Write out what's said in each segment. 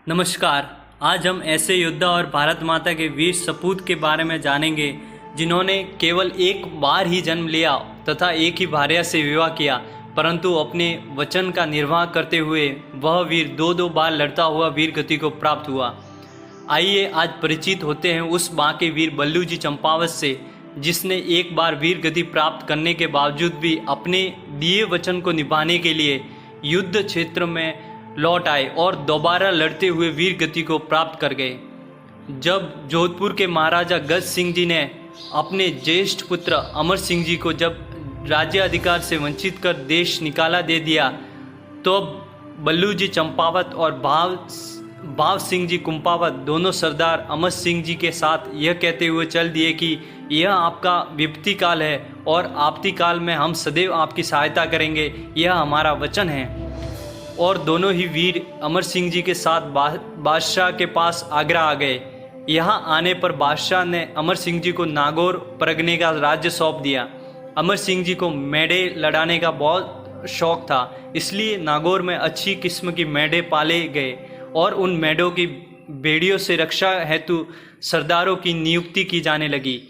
नमस्कार। आज हम ऐसे योद्धा और भारत माता के वीर सपूत के बारे में जानेंगे जिन्होंने केवल एक बार ही जन्म लिया तथा एक ही भार्या से विवाह किया, परंतु अपने वचन का निर्वाह करते हुए वह वीर दो बार लड़ता हुआ वीर गति को प्राप्त हुआ। आइए आज परिचित होते हैं उस बांके वीर बल्लू जी चंपावत से, जिसने एक बार वीर गति प्राप्त करने के बावजूद भी अपने दिए वचन को निभाने के लिए युद्ध क्षेत्र में लौट आए और दोबारा लड़ते हुए वीर गति को प्राप्त कर गए। जब जोधपुर के महाराजा गज सिंह जी ने अपने ज्येष्ठ पुत्र अमर सिंह जी को जब राज्य अधिकार से वंचित कर देश निकाला दे दिया, तो बल्लू जी चंपावत और भाव सिंह जी कुंपावत दोनों सरदार अमर सिंह जी के साथ यह कहते हुए चल दिए कि यह आपका विपत्ति काल है और आपत्ति काल में हम सदैव आपकी सहायता करेंगे, यह हमारा वचन है। और दोनों ही वीर अमर सिंह जी के साथ बादशाह के पास आगरा आ गए। यहाँ आने पर बादशाह ने अमर सिंह जी को नागौर परगने का राज्य सौंप दिया। अमर सिंह जी को मेढ़े लड़ाने का बहुत शौक था, इसलिए नागौर में अच्छी किस्म की मेढ़े पाले गए और उन मेढ़ों की भेड़ियों से रक्षा हेतु सरदारों की नियुक्ति की जाने लगी।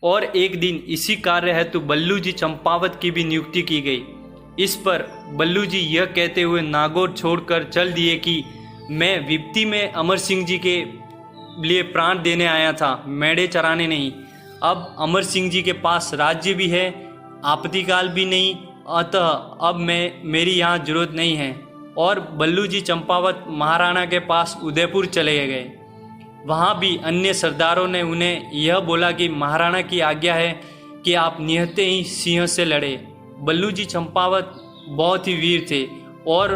और एक दिन इसी कार्य हेतु बल्लू जी चंपावत की भी नियुक्ति की गई। इस पर बल्लू जी यह कहते हुए नागौर छोड़कर चल दिए कि मैं विपत्ति में अमर सिंह जी के लिए प्राण देने आया था, मेढ़े चराने नहीं। अब अमर सिंह जी के पास राज्य भी है, आपत्तिकाल भी नहीं, अतः अब मेरी यहाँ जरूरत नहीं है। और बल्लू जी चंपावत महाराणा के पास उदयपुर चले गए। वहाँ भी अन्य सरदारों ने उन्हें यह बोला कि महाराणा की आज्ञा है कि आप निहत्ते ही सिंह से लड़े। बल्लू जी चंपावत बहुत ही वीर थे और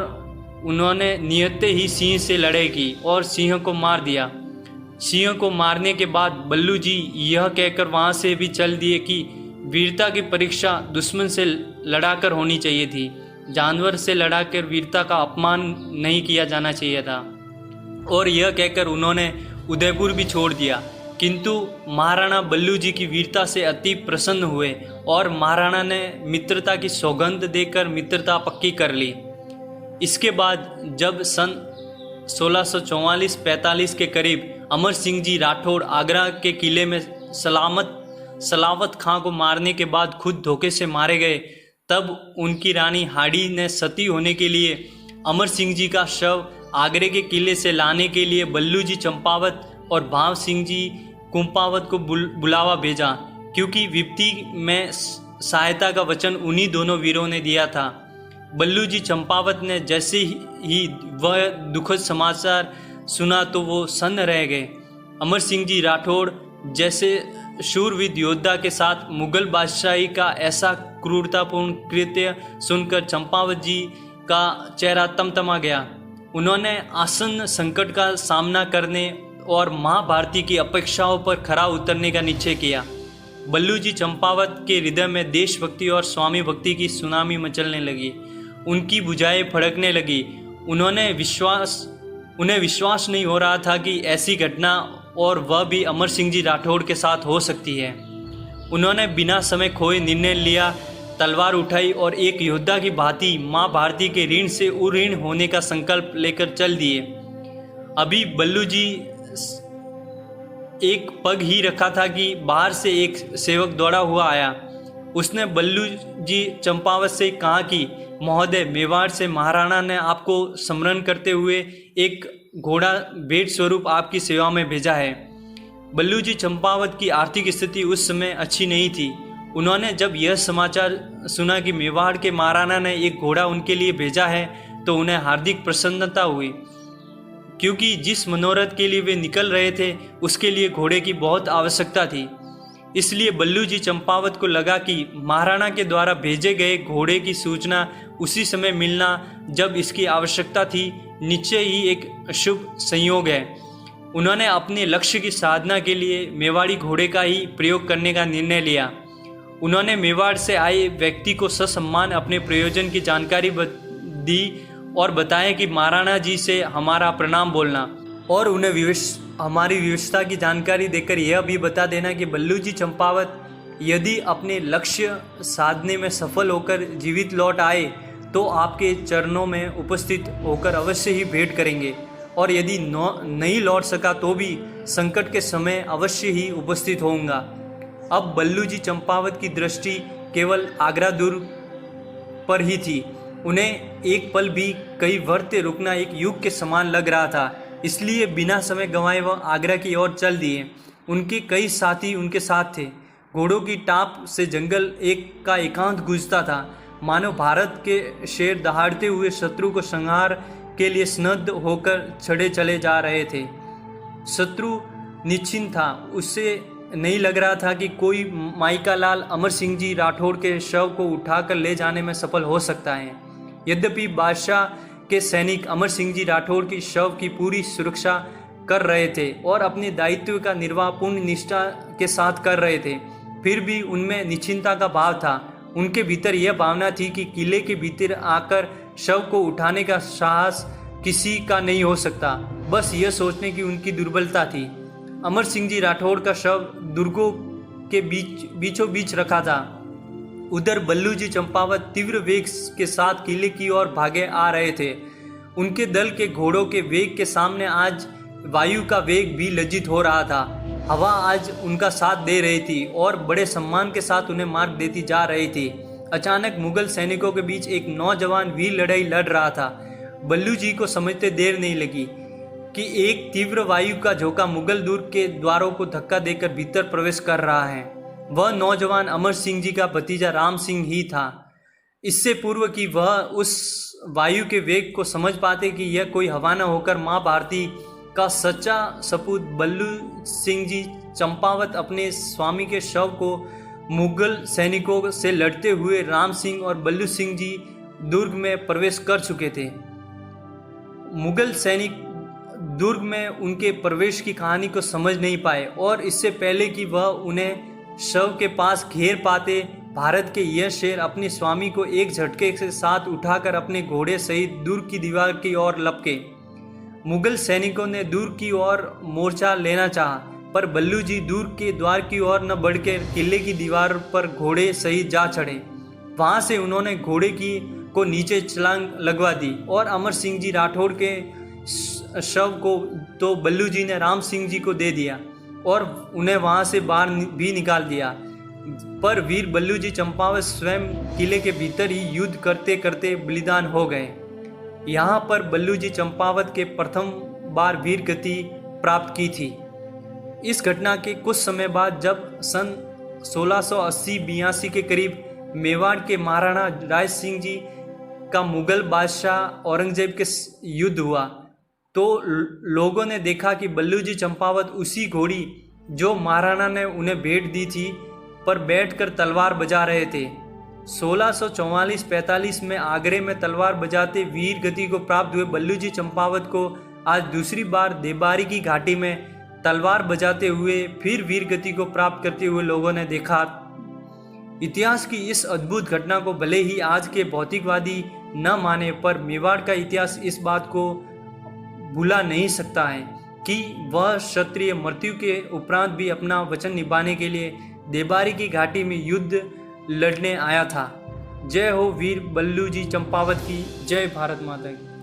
उन्होंने नियत्ते ही सिंह से लड़ाई की और सिंह को मार दिया। सिंह को मारने के बाद बल्लू जी यह कहकर वहाँ से भी चल दिए कि वीरता की परीक्षा दुश्मन से लड़ाकर होनी चाहिए थी, जानवर से लड़ाकर वीरता का अपमान नहीं किया जाना चाहिए था। और यह कहकर उन्होंने उदयपुर भी छोड़ दिया। किंतु महाराणा बल्लू जी की वीरता से अति प्रसन्न हुए और महाराणा ने मित्रता की सौगंध देकर मित्रता पक्की कर ली। इसके बाद जब सन 1644-45 के करीब अमर सिंह जी राठौड़ आगरा के किले में सलावत खां को मारने के बाद खुद धोखे से मारे गए, तब उनकी रानी हाड़ी ने सती होने के लिए अमर सिंह जी का शव आगरे के किले से लाने के लिए बल्लू जी चंपावत और भाव सिंह जी कुंपावत को बुलावा भेजा, क्योंकि विपत्ति में सहायता का वचन उन्हीं दोनों वीरों ने दिया था। बल्लू जी चंपावत ने जैसे ही वह दुखद समाचार सुना तो वो सन्न रह गए। अमर सिंह जी राठौड़ जैसे शूरवीर योद्धा के साथ मुगल बादशाही का ऐसा क्रूरतापूर्ण कृत्य सुनकर चंपावत जी का चेहरा तमतमा गया। उन्होंने आसन्न संकट का सामना करने और माँ भारती की अपेक्षाओं पर खरा उतरने का निश्चय किया। बल्लू जी चंपावत के हृदय में देशभक्ति और स्वामी भक्ति की सुनामी मचलने लगी। उनकी भुजाएं फड़कने लगी। उन्हें विश्वास नहीं हो रहा था कि ऐसी घटना और वह भी अमर सिंह जी राठौड़ के साथ हो सकती है। उन्होंने बिना समय खोए निर्णय लिया, तलवार उठाई और एक योद्धा की भांति माँ भारती के ऋण से उऋण होने का संकल्प लेकर चल दिए। अभी बल्लू जी एक पग ही रखा था कि बाहर से एक सेवक दौड़ा हुआ आया। उसने बल्लू जी चंपावत से कहा कि महोदय, मेवाड़ से महाराणा ने आपको स्मरण करते हुए एक घोड़ा भेंट स्वरूप आपकी सेवा में भेजा है। बल्लू जी चंपावत की आर्थिक स्थिति उस समय अच्छी नहीं थी। उन्होंने जब यह समाचार सुना कि मेवाड़ के महाराणा ने एक घोड़ा उनके लिए भेजा है, तो उन्हें हार्दिक प्रसन्नता हुई, क्योंकि जिस मनोरथ के लिए वे निकल रहे थे उसके लिए घोड़े की बहुत आवश्यकता थी। इसलिए बल्लू जी चंपावत को लगा कि महाराणा के द्वारा भेजे गए घोड़े की सूचना उसी समय मिलना जब इसकी आवश्यकता थी, निश्चय ही एक शुभ संयोग है। उन्होंने अपने लक्ष्य की साधना के लिए मेवाड़ी घोड़े का ही प्रयोग करने का निर्णय लिया। उन्होंने मेवाड़ से आए व्यक्ति को ससम्मान अपने प्रयोजन की जानकारी दी और बताया कि महाराणा जी से हमारा प्रणाम बोलना और उन्हें हमारी विवशता की जानकारी देकर यह भी बता देना कि बल्लू जी चंपावत यदि अपने लक्ष्य साधने में सफल होकर जीवित लौट आए तो आपके चरणों में उपस्थित होकर अवश्य ही भेंट करेंगे और यदि नहीं लौट सका तो भी संकट के समय अवश्य ही उपस्थित होऊंगा। अब बल्लू जी चंपावत की दृष्टि केवल आगरा दुर्ग पर ही थी। उन्हें एक पल भी कहीं वर्त्य रुकना एक युग के समान लग रहा था। इसलिए बिना समय गंवाए वह आगरा की ओर चल दिए। उनके कई साथी उनके साथ थे। घोड़ों की टाप से जंगल एक का एकांत गूंजता था, मानो भारत के शेर दहाड़ते हुए शत्रु को संहार के लिए स्नग्ध होकर चढ़े चले जा रहे थे। शत्रु निश्चिंत था। उससे नहीं लग रहा था कि कोई माइका लाल अमर सिंह जी राठौड़ के शव को उठाकर ले जाने में सफल हो सकता है। यद्यपि बादशाह के सैनिक अमर सिंह जी राठौड़ की शव की पूरी सुरक्षा कर रहे थे और अपने दायित्व का निर्वाह पूर्ण निष्ठा के साथ कर रहे थे, फिर भी उनमें निश्चिंता का भाव था। उनके भीतर यह भावना थी कि किले के भीतर आकर शव को उठाने का साहस किसी का नहीं हो सकता। बस यह सोचने की उनकी दुर्बलता थी। अमर सिंह जी राठौड़ का शव दुर्गों के बीचों बीच रखा था। उधर बल्लू जी चंपावत तीव्र वेग के साथ किले की ओर भागे आ रहे थे। उनके दल के घोड़ों के वेग के सामने आज वायु का वेग भी लज्जित हो रहा था। हवा आज उनका साथ दे रही थी और बड़े सम्मान के साथ उन्हें मार्ग देती जा रही थी। अचानक मुगल सैनिकों के बीच एक नौजवान वीर लड़ाई लड़ रहा था। बल्लू जी को समझते देर नहीं लगी कि एक तीव्र वायु का झोंका मुगल दुर्ग के द्वारों को धक्का देकर भीतर प्रवेश कर रहा है। वह नौजवान अमर सिंह जी का भतीजा राम सिंह ही था। इससे पूर्व कि वह उस वायु के वेग को समझ पाते कि यह कोई हवा न होकर माँ भारती का सच्चा सपूत बल्लू सिंह जी चंपावत अपने स्वामी के शव को मुगल सैनिकों से लड़ते हुए राम सिंह और बल्लू सिंह जी दुर्ग में प्रवेश कर चुके थे। मुगल सैनिक दुर्ग में उनके प्रवेश की कहानी को समझ नहीं पाए और इससे पहले कि वह उन्हें शव के पास घेर पाते, भारत के यह शेर अपने स्वामी को एक झटके के साथ उठाकर अपने घोड़े सहित दुर्ग की दीवार की ओर लपके। मुगल सैनिकों ने दुर्ग की ओर मोर्चा लेना चाहा, पर बल्लू जी दुर्ग के द्वार की ओर न बढ़कर किले की दीवार पर घोड़े सहित जा चढ़े। वहां से उन्होंने घोड़े को नीचे छलांग लगवा दी और अमर सिंह जी राठौड़ के शव को तो बल्लू जी ने राम सिंह जी को दे दिया और उन्हें वहां से बाहर भी निकाल दिया। पर वीर बल्लू जी चंपावत स्वयं किले के भीतर ही युद्ध करते करते बलिदान हो गए। यहाँ पर बल्लू जी चंपावत के प्रथम बार वीर गति प्राप्त की थी। इस घटना के कुछ समय बाद जब सन 1680-82 के करीब मेवाड़ के महाराणा राय सिंह जी का मुगल बादशाह औरंगजेब के युद्ध हुआ तो लोगों ने देखा कि बल्लू जी चंपावत उसी घोड़ी जो महाराणा ने उन्हें भेंट दी थी पर बैठकर तलवार बजा रहे थे। 1644-45 में आगरे में तलवार बजाते वीर गति को प्राप्त हुए बल्लू जी चंपावत को आज दूसरी बार देबारी की घाटी में तलवार बजाते हुए फिर वीर गति को प्राप्त करते हुए लोगों ने देखा। इतिहास की इस अद्भुत घटना को भले ही आज के भौतिकवादी न माने, पर मेवाड़ का इतिहास इस बात को भुला नहीं सकता है कि वह क्षत्रिय मृत्यु के उपरांत भी अपना वचन निभाने के लिए देबारी की घाटी में युद्ध लड़ने आया था। जय हो वीर बल्लू जी चंपावत की, जय भारत माता की।